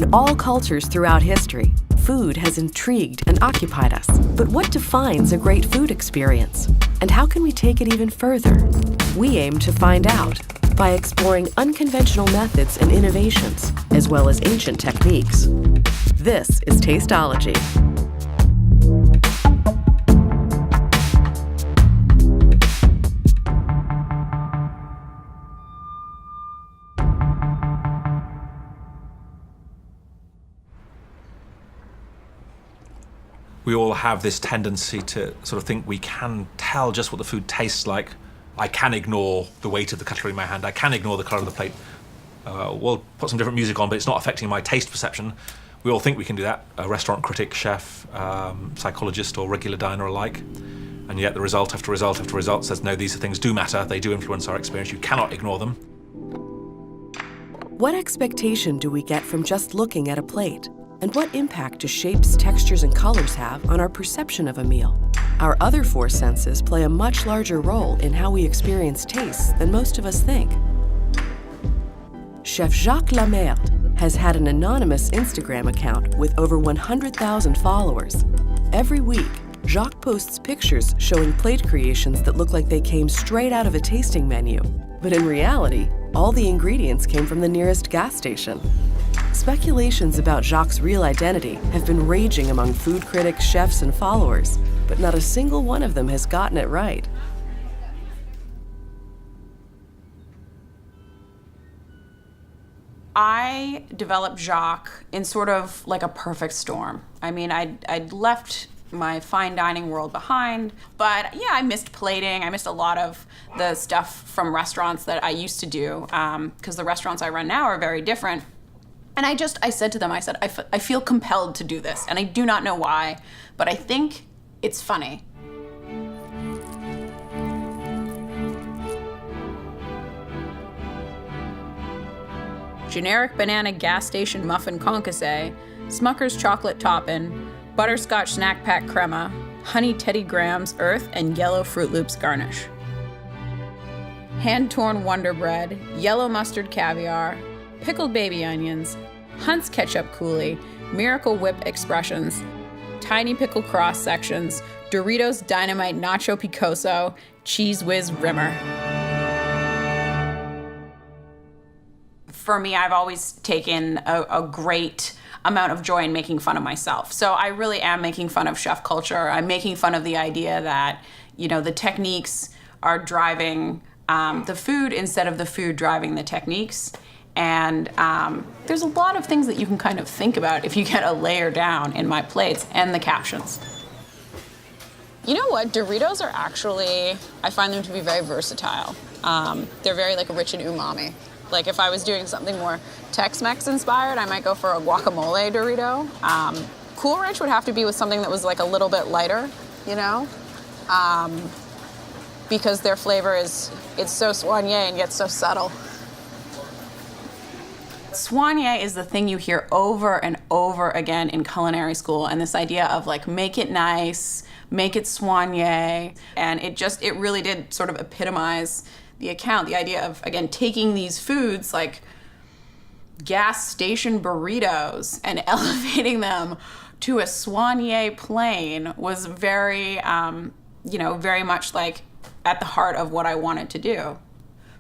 In all cultures throughout history, food has intrigued and occupied us. But what defines a great food experience? And how can we take it even further? We aim to find out by exploring unconventional methods and innovations, as well as ancient techniques. This is Tasteology. We all have this tendency to sort of think we can tell just what the food tastes like. I can ignore the weight of the cutlery in my hand. I can ignore the colour of the plate. We'll put some different music on, but it's not affecting my taste perception. We all think we can do that. A restaurant critic, chef, psychologist, or regular diner alike. And yet the result after result after result says, no, these things do matter. They do influence our experience. You cannot ignore them. What expectation do we get from just looking at a plate? And what impact do shapes, textures, and colors have on our perception of a meal? Our other four senses play a much larger role in how we experience taste than most of us think. Chef Jacques Lamerde has had an anonymous Instagram account with over 100,000 followers. Every week, Jacques posts pictures showing plate creations that look like they came straight out of a tasting menu. But in reality, all the ingredients came from the nearest gas station. Speculations about Jacques' real identity have been raging among food critics, chefs, and followers, but not a single one of them has gotten it right. I developed Jacques in sort of like a perfect storm. I mean, I'd left my fine dining world behind, but yeah, I missed plating. I missed a lot of the stuff from restaurants that I used to do, because the restaurants I run now are very different. And I said to them, I feel compelled to do this, and I do not know why, but I think it's funny. Generic banana gas station muffin concasse, Smucker's chocolate toppin', butterscotch snack pack crema, honey Teddy Grahams earth, and yellow Fruit Loops garnish. Hand-torn Wonder Bread, yellow mustard caviar, pickled baby onions, Hunt's ketchup coulis, Miracle Whip expressions, tiny pickle cross sections, Doritos Dynamite Nacho Picoso, Cheese Whiz Rimmer. For me, I've always taken a great amount of joy in making fun of myself. So I really am making fun of chef culture. I'm making fun of the idea that, the techniques are driving the food instead of the food driving the techniques. And there's a lot of things that you can kind of think about if you get a layer down in my plates and the captions. You know what? Doritos are actually, I find them to be very versatile. They're very rich in umami. Like if I was doing something more Tex-Mex inspired, I might go for a guacamole Dorito. Cool Ranch would have to be with something that was a little bit lighter, because their flavor it's so soigné and yet so subtle. Soigné is the thing you hear over and over again in culinary school, and this idea of make it nice, make it soigné, and it really did sort of epitomize the account, the idea of, again, taking these foods like gas station burritos and elevating them to a soigné plane was very, very much at the heart of what I wanted to do.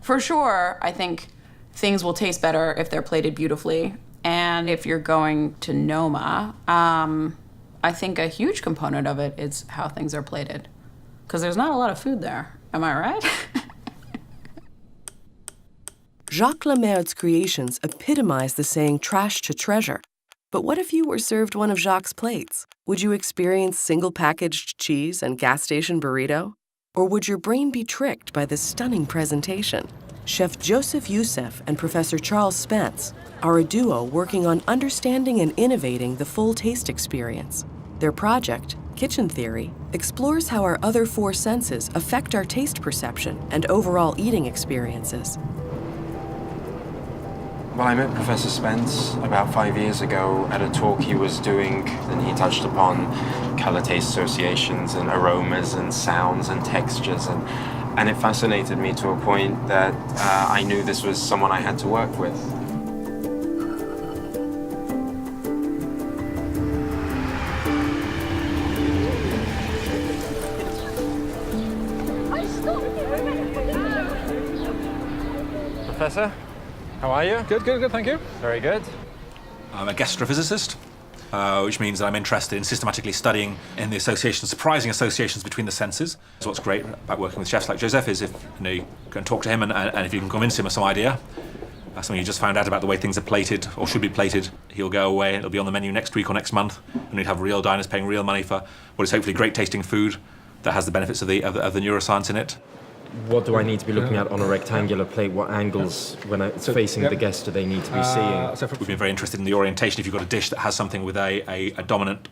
For sure, I think things will taste better if they're plated beautifully. And if you're going to Noma, I think a huge component of it is how things are plated. Because there's not a lot of food there. Am I right? Jacques Lamerde's creations epitomize the saying trash to treasure. But what if you were served one of Jacques' plates? Would you experience single-packaged cheese and gas station burrito? Or would your brain be tricked by this stunning presentation? Chef Joseph Youssef and Professor Charles Spence are a duo working on understanding and innovating the full taste experience. Their project, Kitchen Theory, explores how our other four senses affect our taste perception and overall eating experiences. Well, I met Professor Spence about 5 years ago at a talk he was doing, and he touched upon color-taste associations and aromas and sounds and textures, and it fascinated me to a point that I knew this was someone I had to work with. Professor. How are you? Good, thank you. Very good. I'm a gastrophysicist, which means that I'm interested in systematically studying in the associations, surprising associations between the senses. So what's great about working with chefs like Joseph is if you can talk to him and if you can convince him of some idea, something you just found out about the way things are plated or should be plated, he'll go away, it'll be on the menu next week or next month, and we'd have real diners paying real money for what is hopefully great tasting food that has the benefits of the neuroscience in it. What do I need to be looking at on a rectangular plate? What angles, when it's facing the guest, do they need to be seeing? We've been very interested in the orientation. If you've got a dish that has something with a dominant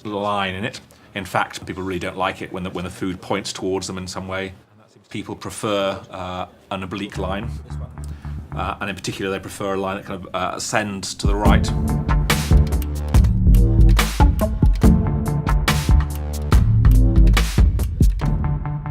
line in it, in fact, people really don't like it when the food points towards them in some way. People prefer an oblique line, and in particular, they prefer a line that kind of ascends to the right.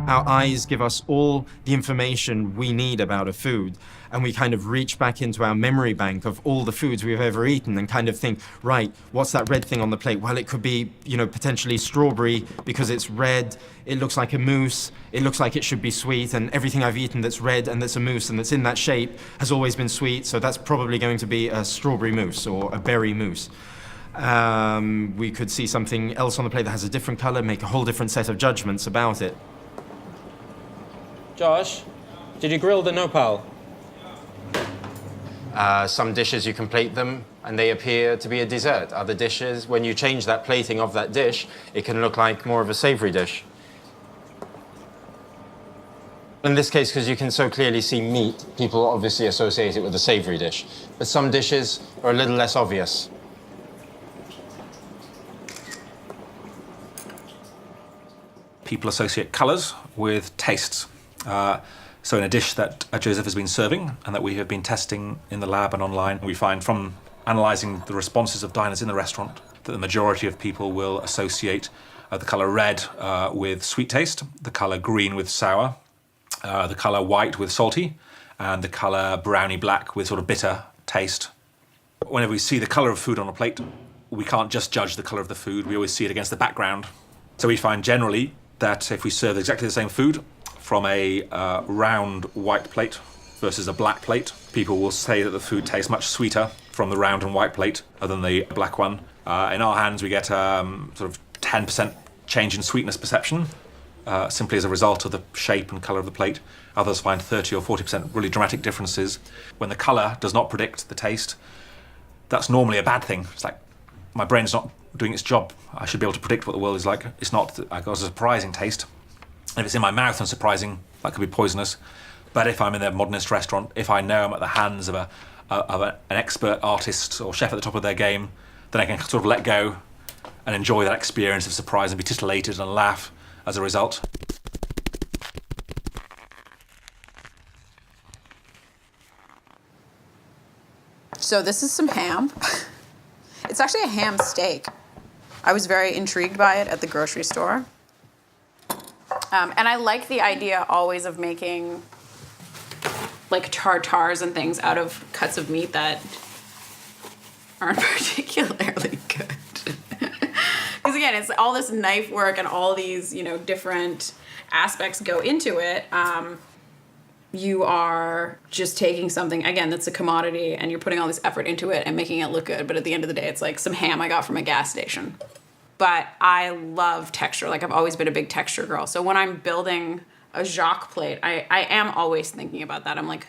Our eyes give us all the information we need about a food, and we kind of reach back into our memory bank of all the foods we've ever eaten and kind of think, right, what's that red thing on the plate? Well, it could be, potentially strawberry because it's red, it looks like a mousse, it looks like it should be sweet, and everything I've eaten that's red and that's a mousse and that's in that shape has always been sweet, so that's probably going to be a strawberry mousse or a berry mousse. We could see something else on the plate that has a different color, make a whole different set of judgments about it. Josh, did you grill the nopal? Some dishes you can plate them and they appear to be a dessert. Other dishes, when you change that plating of that dish, it can look like more of a savory dish. In this case, because you can so clearly see meat, people obviously associate it with a savory dish. But some dishes are a little less obvious. People associate colours with tastes. So in a dish that Joseph has been serving and that we have been testing in the lab and online, we find from analysing the responses of diners in the restaurant that the majority of people will associate the colour red with sweet taste, the colour green with sour, the colour white with salty, and the colour browny black with sort of bitter taste. Whenever we see the colour of food on a plate, we can't just judge the colour of the food, we always see it against the background. So we find generally that if we serve exactly the same food from a round white plate versus a black plate, people will say that the food tastes much sweeter from the round and white plate than the black one. In our hands, we get sort of 10% change in sweetness perception, simply as a result of the shape and colour of the plate. Others find 30 or 40% really dramatic differences. When the colour does not predict the taste, that's normally a bad thing. It's like, my brain's not doing its job. I should be able to predict what the world is like. It's not. I got a surprising taste. And if it's in my mouth and surprising, that could be poisonous. But if I'm in a modernist restaurant, if I know I'm at the hands of an expert artist or chef at the top of their game, then I can sort of let go and enjoy that experience of surprise and be titillated and laugh as a result. So this is some ham. It's actually a ham steak. I was very intrigued by it at the grocery store. And I like the idea always of making like tartars and things out of cuts of meat that aren't particularly good. Because again, it's all this knife work and all these, different aspects go into it. You are just taking something, again, that's a commodity, and you're putting all this effort into it and making it look good. But at the end of the day, it's like some ham I got from a gas station. But I love texture. Like, I've always been a big texture girl. So when I'm building a Jacques plate, I am always thinking about that. I'm like,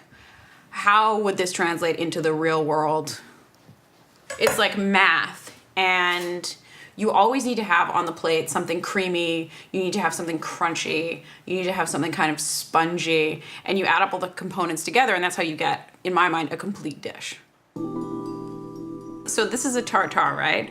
how would this translate into the real world? It's like math. And you always need to have on the plate something creamy. You need to have something crunchy. You need to have something kind of spongy. And you add up all the components together, and that's how you get, in my mind, a complete dish. So this is a tartare, right?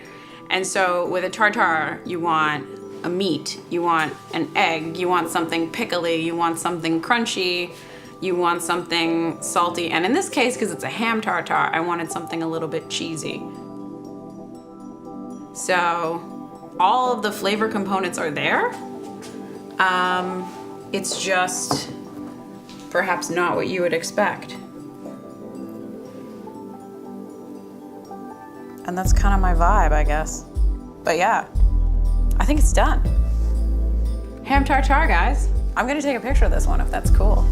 And so with a tartare, you want a meat, you want an egg, you want something pickly, you want something crunchy, you want something salty. And in this case, because it's a ham tartare, I wanted something a little bit cheesy. So all of the flavor components are there. It's just perhaps not what you would expect. And that's kind of my vibe, I guess. But yeah, I think it's done. Ham tartare, guys. I'm gonna take a picture of this one if that's cool.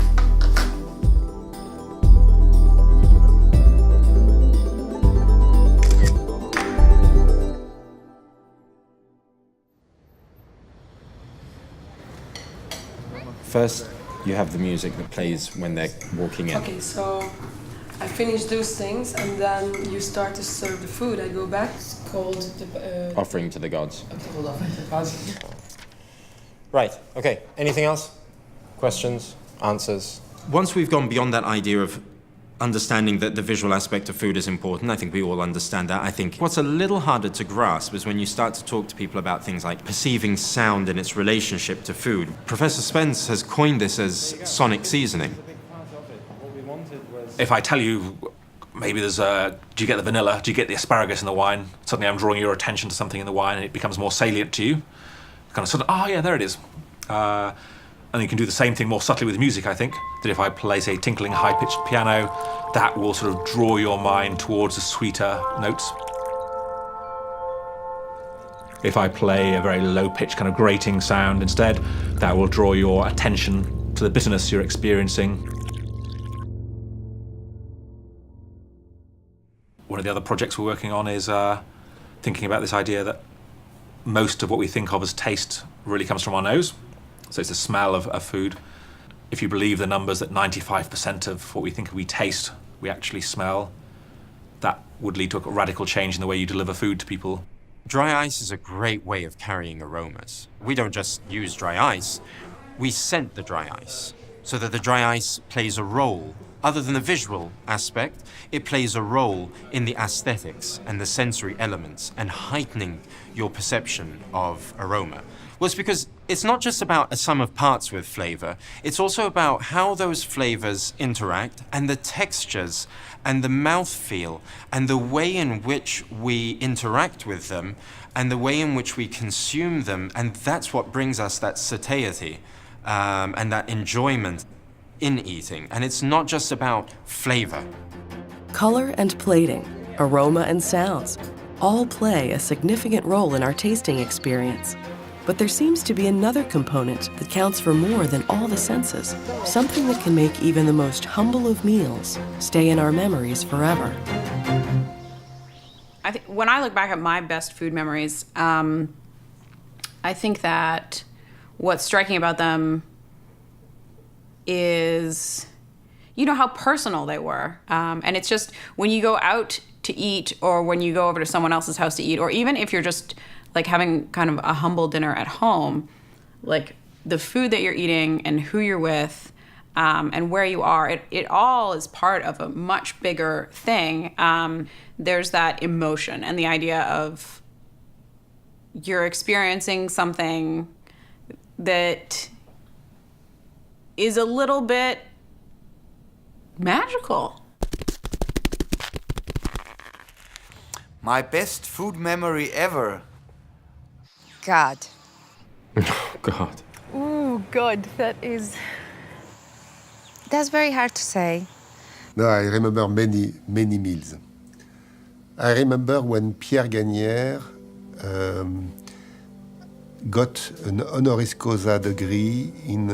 First, you have the music that plays when they're walking in. Okay, so I finish those things and then you start to serve the food. I go back, it's called the... Offering to the gods. Okay, hold on. The gods. Right, okay. Anything else? Questions? Answers? Once we've gone beyond that idea of understanding that the visual aspect of food is important, I think we all understand that. I think what's a little harder to grasp is when you start to talk to people about things like perceiving sound and its relationship to food. Professor Spence has coined this as sonic seasoning. If I tell you, maybe there's do you get the vanilla, do you get the asparagus in the wine? Suddenly I'm drawing your attention to something in the wine and it becomes more salient to you. Kind of sort of, oh yeah, there it is. And you can do the same thing more subtly with music, I think. That if I play, say, tinkling high-pitched piano, that will sort of draw your mind towards the sweeter notes. If I play a very low-pitched kind of grating sound instead, that will draw your attention to the bitterness you're experiencing. One of the other projects we're working on is thinking about this idea that most of what we think of as taste really comes from our nose. So it's the smell of food. If you believe the numbers that 95% of what we think we taste, we actually smell, that would lead to a radical change in the way you deliver food to people. Dry ice is a great way of carrying aromas. We don't just use dry ice, we scent the dry ice, so that the dry ice plays a role. Other than the visual aspect, it plays a role in the aesthetics and the sensory elements and heightening your perception of aroma. Well, it's because it's not just about a sum of parts with flavor, it's also about how those flavors interact and the textures and the mouthfeel and the way in which we interact with them and the way in which we consume them, and that's what brings us that satiety and that enjoyment in eating. And it's not just about flavor. Color and plating, aroma and sounds, all play a significant role in our tasting experience. But there seems to be another component that counts for more than all the senses, something that can make even the most humble of meals stay in our memories forever. I think when I look back at my best food memories, I think that what's striking about them is, you know, how personal they were. And it's just when you go out to eat or when you go over to someone else's house to eat, or even if you're just like having kind of a humble dinner at home, like the food that you're eating and who you're with and where you are, it all is part of a much bigger thing. There's that emotion and the idea of you're experiencing something that is a little bit magical. My best food memory ever. God. Oh, God. Ooh, God, that's very hard to say. No, I remember many meals. I remember when Pierre Gagnère got an honoris causa degree in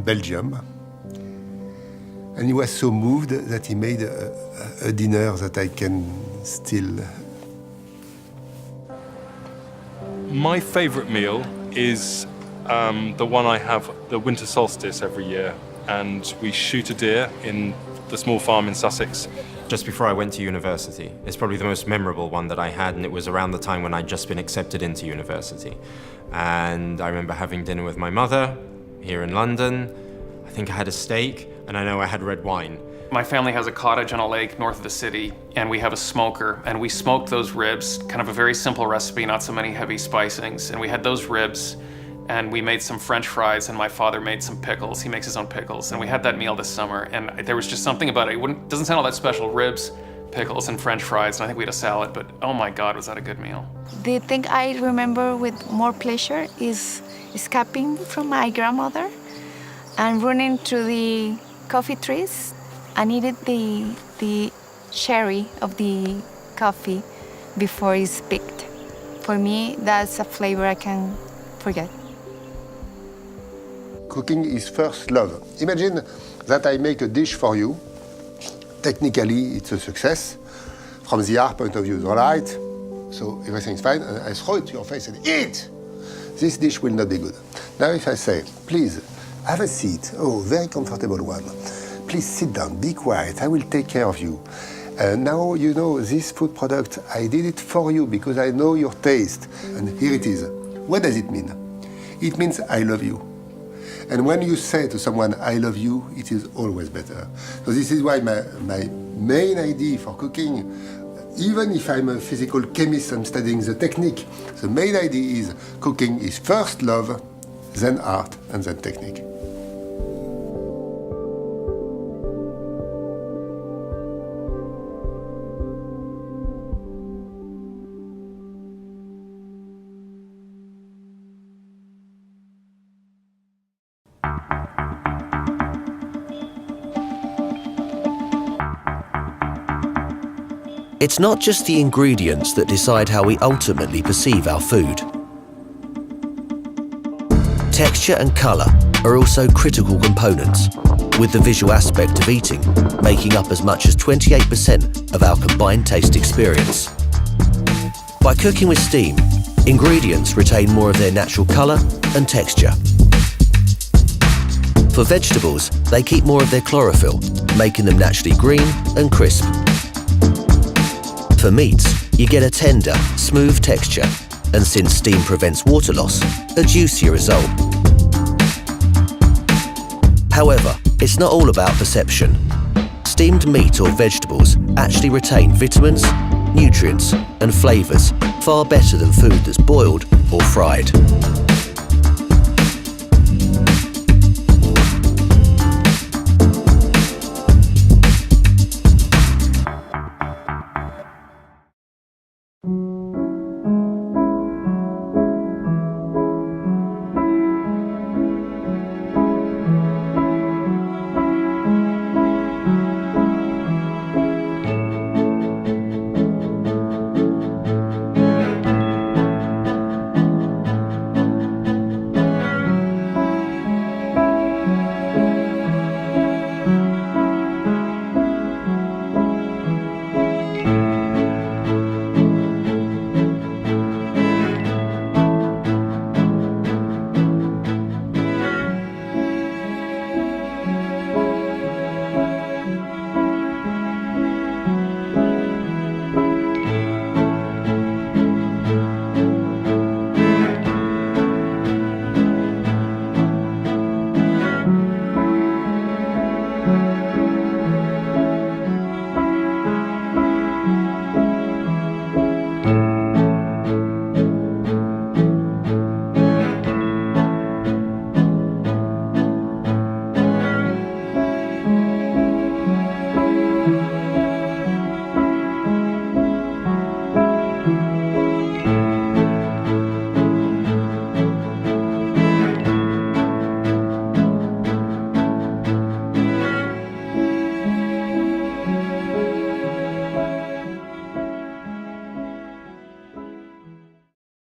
Belgium. And he was so moved that he made a dinner that I can still... My favourite meal is the one I have the winter solstice every year, and we shoot a deer in the small farm in Sussex. Just before I went to university. It's probably the most memorable one that I had, and it was around the time when I'd just been accepted into university. And I remember having dinner with my mother here in London. I think I had a steak, and I know I had red wine. My family has a cottage on a lake north of the city, and we have a smoker, and we smoked those ribs, kind of a very simple recipe, not so many heavy spicings, and we had those ribs, and we made some French fries, and my father made some pickles. He makes his own pickles, and we had that meal this summer, and there was just something about it. It doesn't sound all that special, ribs, pickles, and French fries, and I think we had a salad, but oh my God, was that a good meal. The thing I remember with more pleasure is escaping from my grandmother and running through the coffee trees and eating the cherry of the coffee before it's picked. For me, that's a flavor I can't forget. Cooking is first love. Imagine that I make a dish for you. Technically, it's a success. From the art point of view, it's all right. So everything's fine. And I throw it to your face and eat. this dish will not be good. Now if I say, please, have a seat, oh, very comfortable one. Please sit down, be quiet, I will take care of you. Now you know this food product, I did it for you because I know your taste. And here it is. What does it mean? It means I love you. And when you say to someone, I love you, it is always better. So this is why my main idea for cooking, even if I'm a physical chemist, I'm studying the technique, the main idea is cooking is first love, then art, and then technique. It's not just the ingredients that decide how we ultimately perceive our food. Texture and colour are also critical components, with the visual aspect of eating making up as much as 28% of our combined taste experience. By cooking with steam, ingredients retain more of their natural colour and texture. For vegetables, they keep more of their chlorophyll, making them naturally green and crisp. For meats, you get a tender, smooth texture, and since steam prevents water loss, a juicier result. However, it's not all about perception. Steamed meat or vegetables actually retain vitamins, nutrients, and flavours far better than food that's boiled or fried.